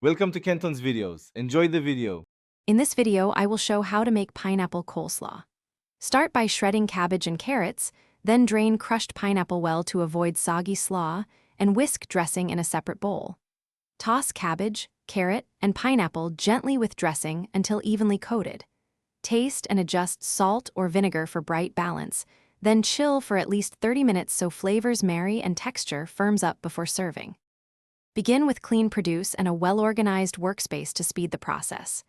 Welcome to Kenton's videos. Enjoy the video. In this video, I will show how to make pineapple coleslaw. Start by shredding cabbage and carrots, then drain crushed pineapple well to avoid soggy slaw, and whisk dressing in a separate bowl. Toss cabbage, carrot, and pineapple gently with dressing until evenly coated. Taste and adjust salt or vinegar for bright balance, then chill for at least 30 minutes so flavors marry and texture firms up before serving. Begin with clean produce and a well-organized workspace to speed the process.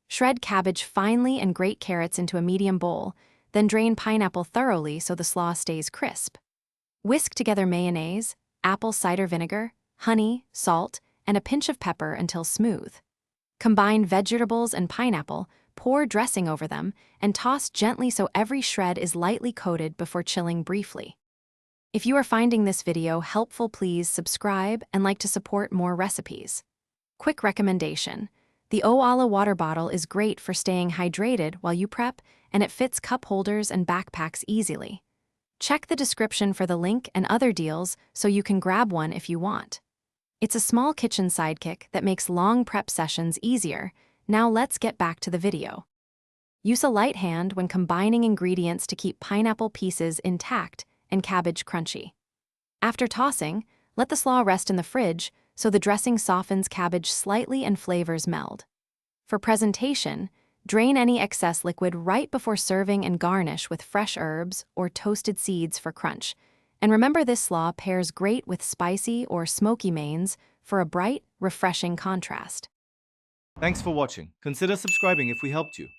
Shred cabbage finely and grate carrots into a medium bowl, then drain pineapple thoroughly so the slaw stays crisp. Whisk together mayonnaise, apple cider vinegar, honey, salt, and a pinch of pepper until smooth. Combine vegetables and pineapple, pour dressing over them, and toss gently so every shred is lightly coated before chilling briefly. If you are finding this video helpful, please subscribe and like to support more recipes. Quick recommendation: the Oala water bottle is great for staying hydrated while you prep, and it fits cup holders and backpacks easily. Check the description for the link and other deals so you can grab one if you want. It's a small kitchen sidekick that makes long prep sessions easier. Now let's get back to the video. Use a light hand when combining ingredients to keep pineapple pieces intact and cabbage crunchy. After tossing, let the slaw rest in the fridge so the dressing softens cabbage slightly and flavors meld. For presentation, drain any excess liquid right before serving and garnish with fresh herbs or toasted seeds for crunch. And remember, this slaw pairs great with spicy or smoky mains for a bright, refreshing contrast. Thanks for watching. Consider subscribing if we helped you.